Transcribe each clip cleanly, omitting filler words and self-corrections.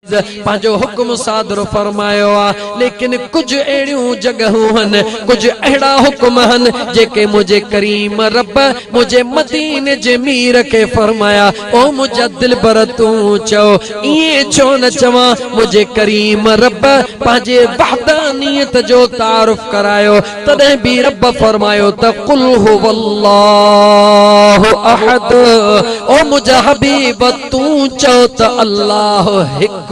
पांजो हुक्म सादर फरमायो आ, लेकिन कुछ एड़ियूं जगहूं हन, कुछ अहिड़ा हुक्म हन जेके मुझे करीम रब मुझे मदीने जे मीर के फरमाया ओ मुझा दिलबर तूं चो ये छो न चवा मुझे करीम रब पांजे वहदानियत जो तारुफ करायो तदे भी रब फरमायो त कुल हुवल्लाहु अहद ओ मुझा हबीब तूं चो त अल्लाह हिक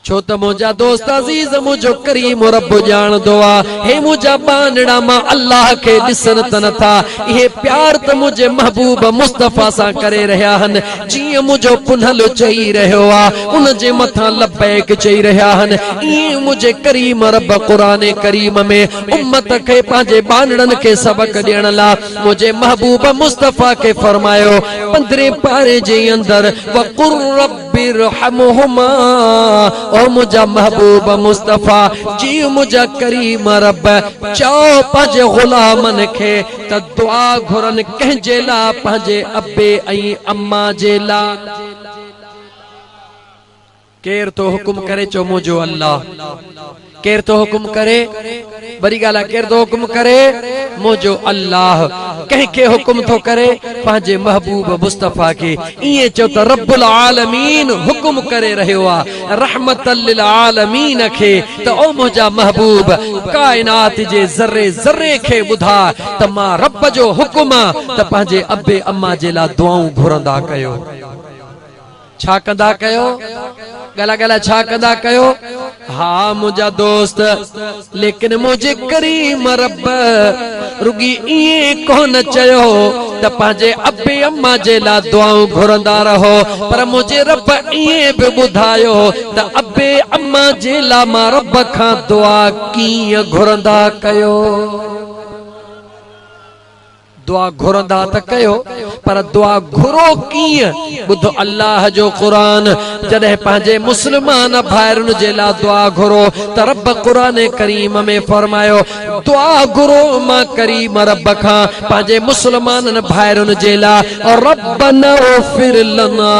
छो त मुझा दोस्त अजीज मुझो करीम रब जान दुआ हे मुझा बानड़ा मा अल्लाह के दिसन तन था ये प्यार त मुझे महबूब मुस्तफा सा करे रहा हन जी मुझो पुनहल चई रहो आ उन जे मथा लबैक चई रहा हन ये मुझे करीम रब कुरान करीम में उम्मत के पांजे बानड़न के सबक देण ला मुझे महबूब मुस्तफा के फरमायो 15 पारे जे अंदर वकुर रब्बिरहमुहुमा ओ मुझा महबूब मुस्तफा जी मुझा करीम रब चओ पंहिंजे गुलामन खे त दुआ घुरन कंहिंजे ला पंहिंजे अब्बे ऐं अम्मा जे ला केर तो हुकुम करे चो मुझो अल्लाह केर तो हुकुम करे बड़ी गाला केर तो हुकुम करे मुझो अल्लाह कह के हुकुम तो करे पंहिंजे महबूब मुस्तफा के इए चो त रब्बुल आलमीन हुकुम करे रहियो आ रहमतल लिल आलमीन खे त ओ मुझा महबूब कायनात जे ज़र्रे ज़र्रे खे बुधा त मां रब जो हुकुम त पंहिंजे अब्बे अम्मा जे ला दुआऊं घुरंदा कयो छा कंदा कयो गला गला छा कंदा कयो हाँ मुझा दोस्त लेकिन मुझे करीम रब रुगी इए कोन चयो त पंहिंजे अब्बे अम्मा जे ला दुआऊं घुरंदा रहो पर मुझे रब इए भी बुधायो त अब्बे अम्मा जे ला मां रब खां दुआ कीअं घुरंदा कयो दुआ घुरंदा त कयो पर दुआ घुरो कीअं बुधो अल्लाह जो कुरान जॾहिं पंहिंजे मुस्लमान भाइरुनि जे लाइ दुआ घुरो त रब कुरान करीम में फरमायो दुआ घुरो मां करीम रब खां पंहिंजे मुस्लमाननि भाइरुनि जे लाइ और रब्बना इग़फिर लना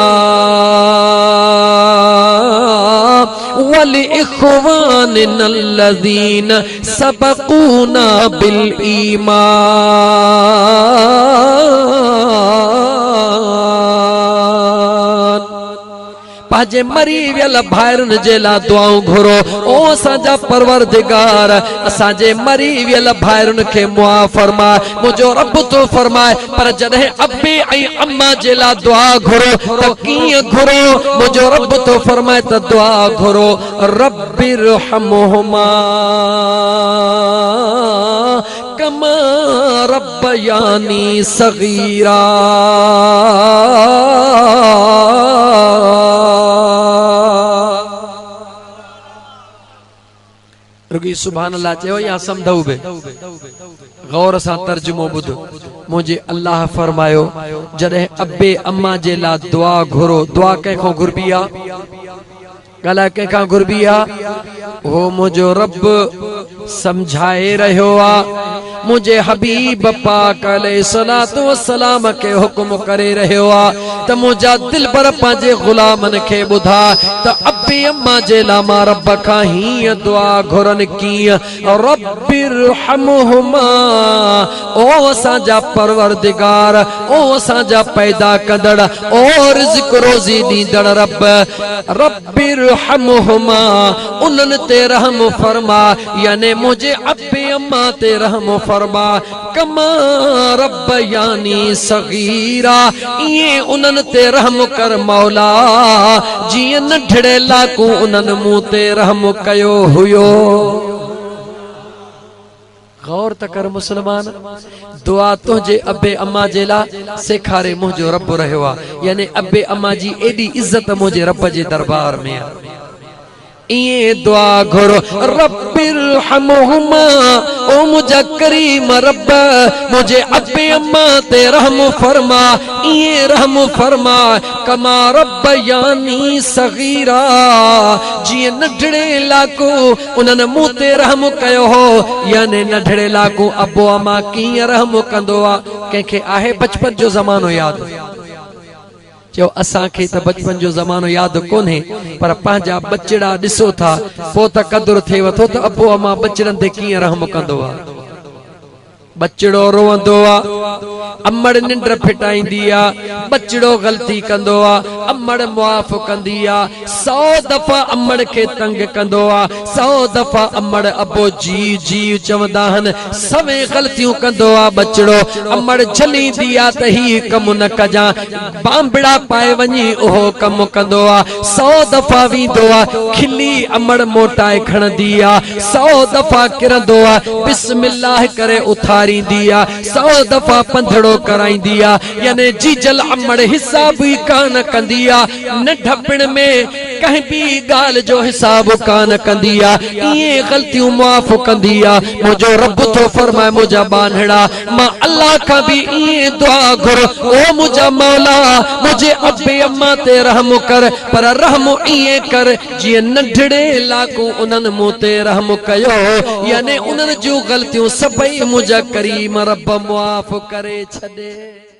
वली इख़्वानिना अल्लज़ीना सबक़ूना बिल ईमान पाजे मरी वियल भाइरुनि जे लाइ दुआऊं घुरो ओ असांजा परवरदिगार असांजे मरी वियल भाइरुनि खे मुआ फरमा मुझो रब तो फरमाए पर जॾहिं अब्बे ऐं अम्मा जे लाइ दुआ घुरो त कीअं घुरो मुझो रब तो फरमाए त दुआ घुरो रब्बिरहमुहुमा कमा रब्बयानी सगीरा रुगी सुभान अल्लाह चयो या समझऊ बे गौर सां तर्जुमो बुध मुझे अल्लाह फरमायो जॾहिं अब्बे अम्मा जे ला दुआ घुरो दुआ कंहिंखों घुरबी आ गला कंहिंखां घुरबी आ वो मुझो रब समझाए रहियो आ मुझे हबीब पाक अलैहिस्सलातु वस्सलाम के हुक्म करे रहियो आ त मुझा दिल पर पंहिंजे गुलामन खे बुधा त अब्बे अम्मा जे ला मां रब खां हीअं दुआ घुरन कीअं रब्बिरहमुहुमा ओ असांजा परवरदिगार ओ असांजा पैदा कंदड़ ओ रिज़्क़ रोज़ी ॾींदड़ रब रब्बिरहमुहुमा उन्हनि ते रहम फरमा यानी मुझे अब्बे अम्मा ते रहम फरमा कमा रब्बयानी सगीरा ये उन्हनि ते रहम कर मौला जीअं नंढड़े लाकू उन्हनि मूं ते रहम कयो हुयो गौर त कर मुसलमान दुआ तुझे अब्बे अम्मा जे ला सेखारे मुझो रब रहियो आ यानी अब्बे अम्मा जी एडी इज्जत मुझे रब जे दरबार में आ इए दुआ घुरो रब्बिरहमुहुमा ओ मुझा करीम रब मुझे अब्बे अम्मा ते रहम फरमा इए रहम फरमा कमा रब्बयानी सगीरा जी नंढड़े लाकू उन्हनि मूं ते रहम कयो हो यानी नंढड़े लाकू अब्बो अम्मा कीअं रहम कंदो आ कंहिंखे आहे बचपन जो ज़मानो याद चो असां खे त बचपन जो ज़मानो याद कोन्हे पर पंहिंजा बचड़ा ॾिसो था पोइ त क़दुरु थिएव थो त अबो अमा बचड़नि ते कीअं रहम कंदो आहे बचड़ो रोवंदो आहे अमड़ निंड फिटाईंदी आहे बचड़ो ग़लती कंदो आहे अमड़ मुआफ़ कंदी आहे 100 दफ़ा अमड़ खे तंग कंदो आहे 100 दफ़ा अमड़ अबो जी जी चवंदा आहिनि सवे ग़लतियूं कंदो आहे बचड़ो अमड़ झलींदी आहे त ही कमु न कजां बांबड़ा पाए वञी उहो कमु कंदो आहे 100 दफ़ा वेंदो आहे खिली अमड़ मोटाए खणंदी आहे 100 दफ़ा किरंदो आहे बिस्मिल्लाह करे उथारींदी आहे 100 दफ़ा पंधड़ो कराईंदी आहे यानी जीजल अमड़ हिसाब ई कान कंदी आहे नंढपण में कंहिं बि ॻाल्हि जो हिसाब कान कंदी आहे इहे ग़लतियूं मुआफ़ कंदी आहे मुंहिंजो रब थो फरमाए मुंहिंजा बानड़ा मां अल्लाह खां बि इहे दुआ घुर ओ मुंहिंजा मौला मुंहिंजे अबे अम्मा ते रहम कर पर रहम इहे कर जीअं नंढड़े लाॻू उन्हनि मूं ते रहम कयो यानी उन्हनि जूं ग़लतियूं सभई मुंहिंजा करीम रब मुआफ़ करे छॾे।